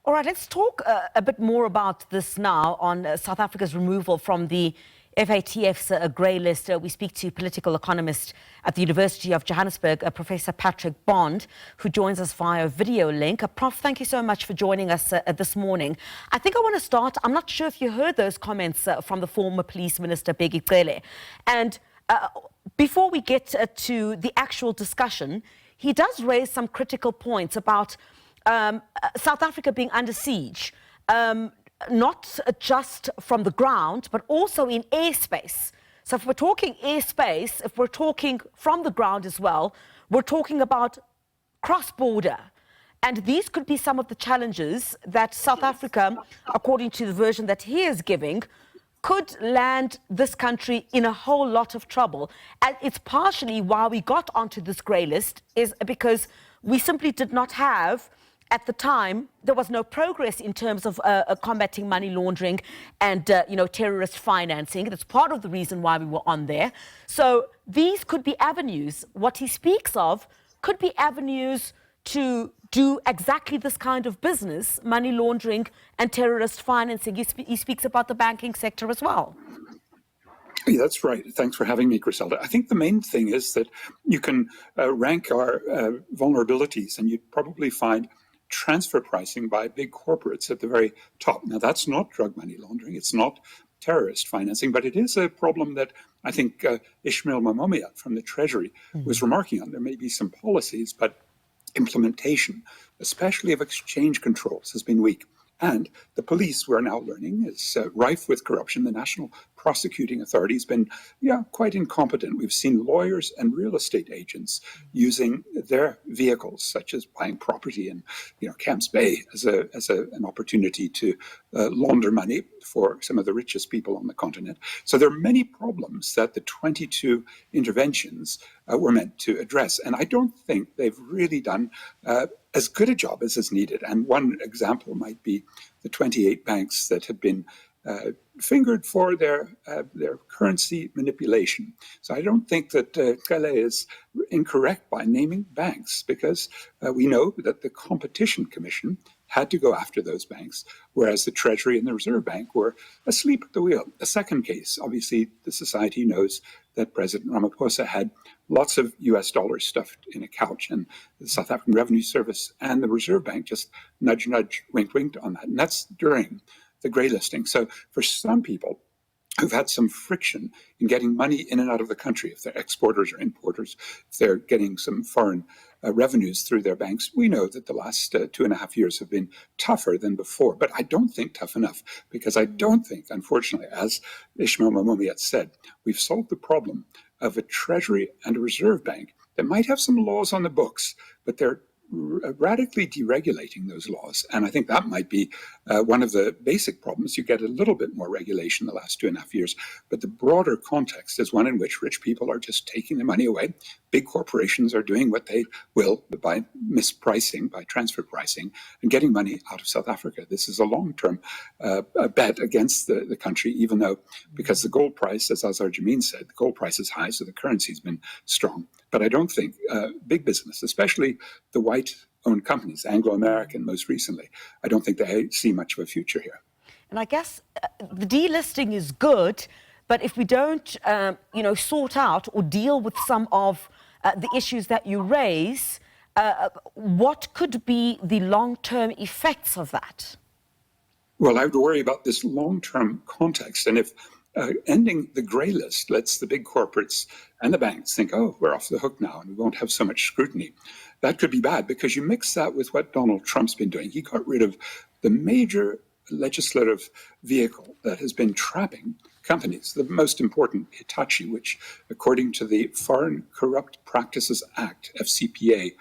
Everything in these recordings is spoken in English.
All right, let's talk a bit more about this now on South Africa's removal from the FATF's grey list. We speak to political economist at the University of Johannesburg, Professor Patrick Bond, who joins us via video link. Prof, thank you so much for joining us this morning. I think I want to start, I'm not sure if you heard those comments from the former police minister, Bheki Cele. And before we get to the actual discussion, he does raise some critical points about South Africa being under siege, not just from the ground, but also in airspace. So if we're talking airspace, if we're talking from the ground as well, we're talking about cross-border. And these could be some of the challenges that South Africa, according to the version that he is giving, could land this country in a whole lot of trouble. And it's partially why we got onto this grey list, is because we simply did not have, at the time, there was no progress in terms of combating money laundering and, terrorist financing. That's part of the reason why we were on there. So these could be avenues. What he speaks of could be avenues to do exactly this kind of business, money laundering and terrorist financing. He speaks about the banking sector as well. Yeah, that's right. Thanks for having me, Griselda. I think the main thing is that you can rank our vulnerabilities, and you'd probably find transfer pricing by big corporates at the very top. Now, that's not drug money laundering. It's not terrorist financing, but it is a problem that I think Ishmael Mamomia from the Treasury was remarking on. There may be some policies, but implementation, especially of exchange controls, has been weak. And the police, we're now learning, is rife with corruption. The National Prosecuting Authority has been quite incompetent. We've seen lawyers and real estate agents using their vehicles, such as buying property in Camps Bay, as an opportunity to launder money for some of the richest people on the continent. So there are many problems that the 22 interventions were meant to address. And I don't think they've really done as good a job as is needed. And one example might be the 28 banks that have been fingered for their currency manipulation. So I don't think that Cele is incorrect by naming banks, because we know that the Competition Commission had to go after those banks, whereas the Treasury and the Reserve Bank were asleep at the wheel. A second case, obviously, the society knows that President Ramaphosa had lots of US dollars stuffed in a couch, and the South African Revenue Service and the Reserve Bank just nudge, wink, winked on that. And that's during the grey listing. So for some people who've had some friction in getting money in and out of the country, if they're exporters or importers, if they're getting some foreign revenues through their banks, we know that the last 2.5 years have been tougher than before. But I don't think tough enough, because I don't think, unfortunately, as Ishmael Mamomia said, we've solved the problem of a Treasury and a Reserve Bank that might have some laws on the books, but they're radically deregulating those laws. And I think that might be one of the basic problems. You get a little bit more regulation the last 2.5 years, but the broader context is one in which rich people are just taking their money away. Big corporations are doing what they will by mispricing, by transfer pricing, and getting money out of South Africa. This is a long-term bet against the country, even though, because the gold price, as Azar Jamin said, the gold price is high, so the currency's been strong. But I don't think big business, especially the white-owned companies, Anglo-American most recently, I don't think they see much of a future here. And I guess the delisting is good, but if we don't, sort out or deal with some of the issues that you raise, what could be the long-term effects of that? Well, I would worry about this long-term context. And if ending the grey list lets the big corporates and the banks think, oh, we're off the hook now and we won't have so much scrutiny, that could be bad, because you mix that with what Donald Trump's been doing. He got rid of the major legislative vehicle that has been trapping companies, the most important, Hitachi, which, according to the Foreign Corrupt Practices Act, FCPA,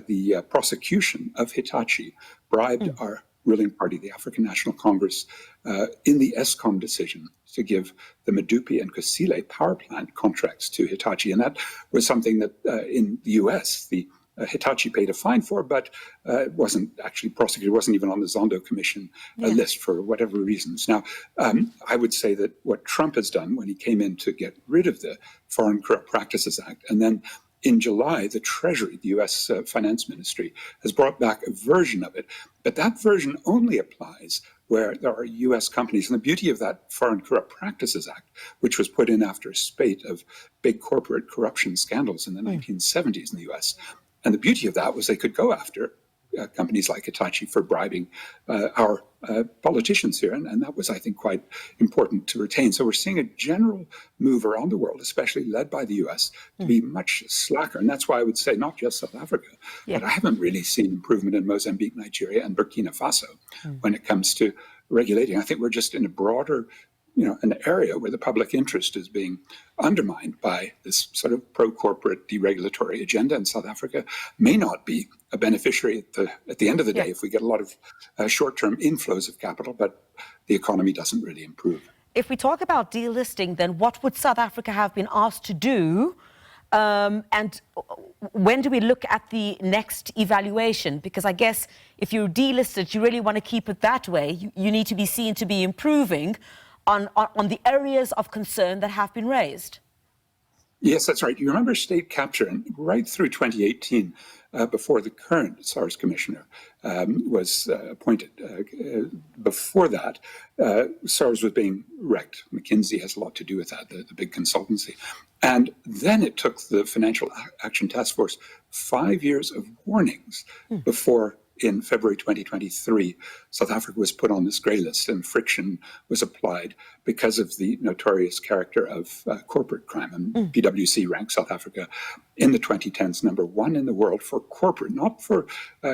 the prosecution of Hitachi bribed our ruling party, the African National Congress, in the ESCOM decision to give the Medupi and Kusile power plant contracts to Hitachi. And that was something that in the US, the Hitachi paid a fine for, but wasn't actually prosecuted, wasn't even on the Zondo Commission list for whatever reasons. Now, I would say that what Trump has done when he came in to get rid of the Foreign Corrupt Practices Act and then in July, the Treasury, the US Finance Ministry, has brought back a version of it. But that version only applies where there are US companies. And the beauty of that Foreign Corrupt Practices Act, which was put in after a spate of big corporate corruption scandals in the 1970s in the US, and the beauty of that was they could go after companies like Hitachi for bribing our politicians here. And that was, I think, quite important to retain. So we're seeing a general move around the world, especially led by the US, to be much slacker. And that's why I would say not just South Africa, but I haven't really seen improvement in Mozambique, Nigeria, and Burkina Faso when it comes to regulating. I think we're just in a broader an area where the public interest is being undermined by this sort of pro-corporate deregulatory agenda, and South Africa may not be a beneficiary at the end of the day if we get a lot of short-term inflows of capital, but the economy doesn't really improve. If we talk about delisting, then what would South Africa have been asked to do? And when do we look at the next evaluation? Because I guess if you delist it, you really want to keep it that way. You need to be seen to be improving on the areas of concern that have been raised. Yes, that's right. You remember state capture, and right through 2018, before the current SARS commissioner was appointed. Before that, SARS was being wrecked. McKinsey has a lot to do with that, the big consultancy. And then it took the Financial Action Task Force 5 years of warnings before, in February 2023, South Africa was put on this grey list, and friction was applied because of the notorious character of corporate crime. And PwC ranked South Africa in the 2010s #1 in the world for corporate, not for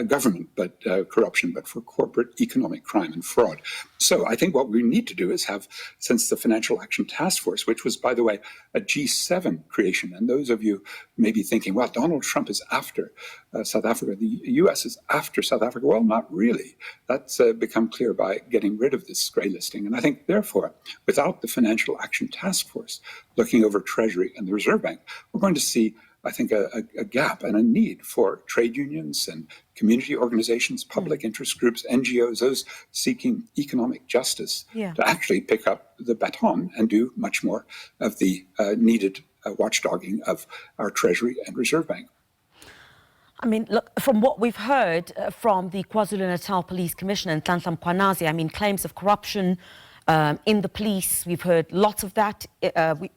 government, but corruption, but for corporate economic crime and fraud. So I think what we need to do is have, since the Financial Action Task Force, which was, by the way, a G7 creation, and those of you may be thinking, well, Donald Trump is after South Africa, the US is after South Africa. Well, not really. That's become clear by getting rid of this grey listing. And I think, therefore, without the Financial Action Task Force looking over Treasury and the Reserve Bank, we're going to see, I think, a gap and a need for trade unions and community organizations, public interest groups, NGOs, those seeking economic justice, to actually pick up the baton and do much more of the needed watchdogging of our Treasury and Reserve Bank. I mean, look, from what we've heard from the KwaZulu-Natal Police Commissioner, Nhlanhla Mkhwanazi, I mean, claims of corruption in the police, we've heard lots of that.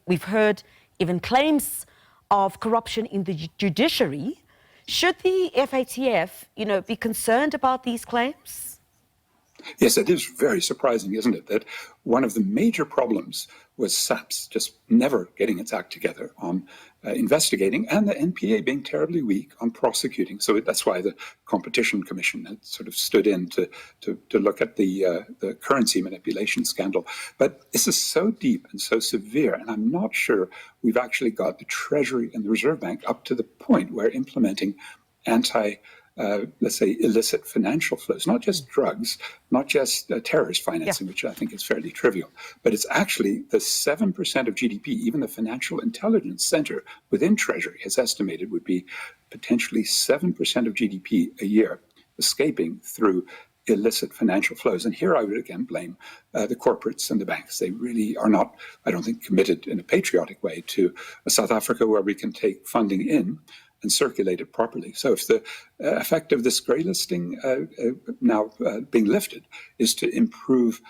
We've heard even claims of corruption in the judiciary. Should the FATF, be concerned about these claims? Yes, it is very surprising, isn't it, that one of the major problems was SAPS just never getting its act together on investigating, and the NPA being terribly weak on prosecuting. So that's why the Competition Commission had sort of stood in to look at the currency manipulation scandal. But this is so deep and so severe, and I'm not sure we've actually got the Treasury and the Reserve Bank up to the point where implementing let's say, illicit financial flows, not just drugs, not just terrorist financing, which I think is fairly trivial, but it's actually the 7% of GDP, even the Financial Intelligence Center within Treasury has estimated would be potentially 7% of GDP a year escaping through illicit financial flows. And here I would again blame the corporates and the banks. They really are not, I don't think, committed in a patriotic way to a South Africa where we can take funding in and circulate it properly. So if the effect of this grey listing now being lifted is to improve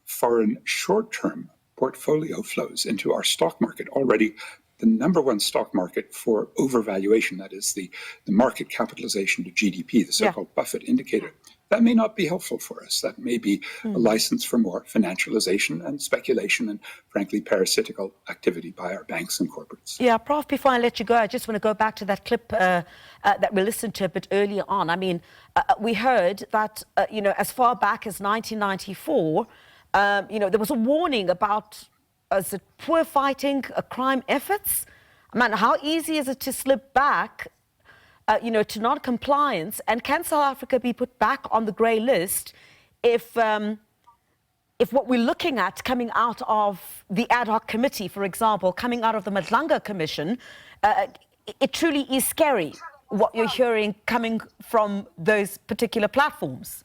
foreign short-term portfolio flows into our stock market, already the #1 stock market for overvaluation, that is the market capitalization to GDP, the so-called Buffett indicator, that may not be helpful for us. That may be a license for more financialization and speculation and, frankly, parasitical activity by our banks and corporates. Yeah, Prof, before I let you go, I just want to go back to that clip that we listened to a bit earlier on. I mean, we heard that, as far back as 1994, there was a warning about poor fighting crime efforts. I mean, how easy is it to slip back to non-compliance, and can South Africa be put back on the grey list if what we're looking at coming out of the ad hoc committee, for example, coming out of the Madlanga Commission, it truly is scary what you're hearing coming from those particular platforms?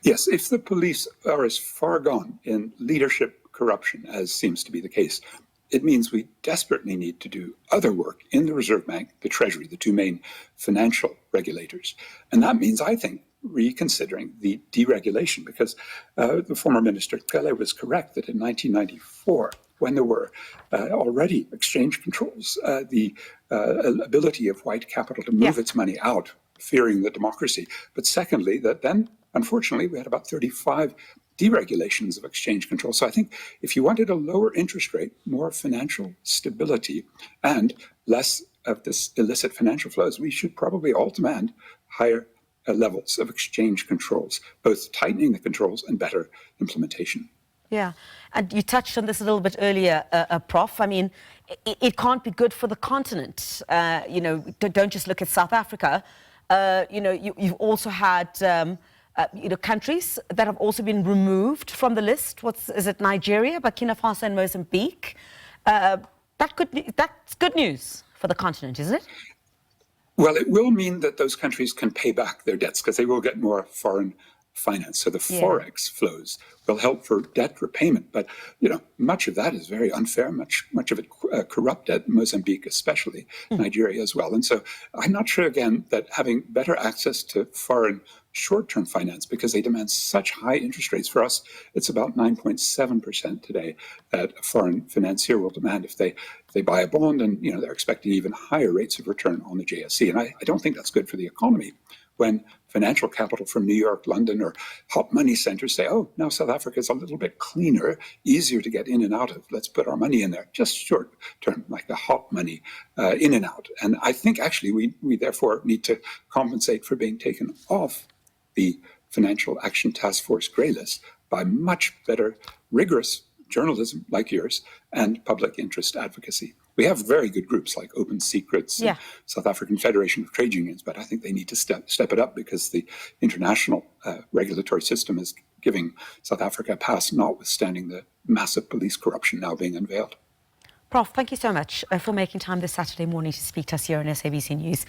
Yes, if the police are as far gone in leadership corruption as seems to be the case, it means we desperately need to do other work in the Reserve Bank, the Treasury, the two main financial regulators. And that means, I think, reconsidering the deregulation, because the former Minister Pele was correct that in 1994, when there were already exchange controls, the ability of white capital to move its money out, fearing the democracy. But secondly, that then, unfortunately, we had about 35 deregulations of exchange control. So I think if you wanted a lower interest rate, more financial stability, and less of this illicit financial flows, we should probably all demand higher levels of exchange controls, both tightening the controls and better implementation. Yeah, and you touched on this a little bit earlier, Prof. I mean, it can't be good for the continent. Don't just look at South Africa. You've also had countries that have also been removed from the list. Is it Nigeria, Burkina Faso, and Mozambique? That's good news for the continent, isn't it? Well, it will mean that those countries can pay back their debts because they will get more foreign finance. So the forex flows will help for debt repayment. But, much of that is very unfair, much of it corrupt debt, Mozambique especially, Nigeria as well. And so I'm not sure, again, that having better access to foreign short-term finance, because they demand such high interest rates. For us, it's about 9.7% today that a foreign financier will demand if they buy a bond, and they're expecting even higher rates of return on the JSE. And I don't think that's good for the economy when financial capital from New York, London, or hot money centers say, oh, now South Africa is a little bit cleaner, easier to get in and out of. Let's put our money in there, just short term, like the hot money in and out. And I think actually we therefore need to compensate for being taken off the Financial Action Task Force grey list by much better, rigorous journalism like yours and public interest advocacy. We have very good groups like Open Secrets and South African Federation of Trade Unions, but I think they need to step it up because the international regulatory system is giving South Africa a pass, notwithstanding the massive police corruption now being unveiled. Prof, thank you so much for making time this Saturday morning to speak to us here on SABC News.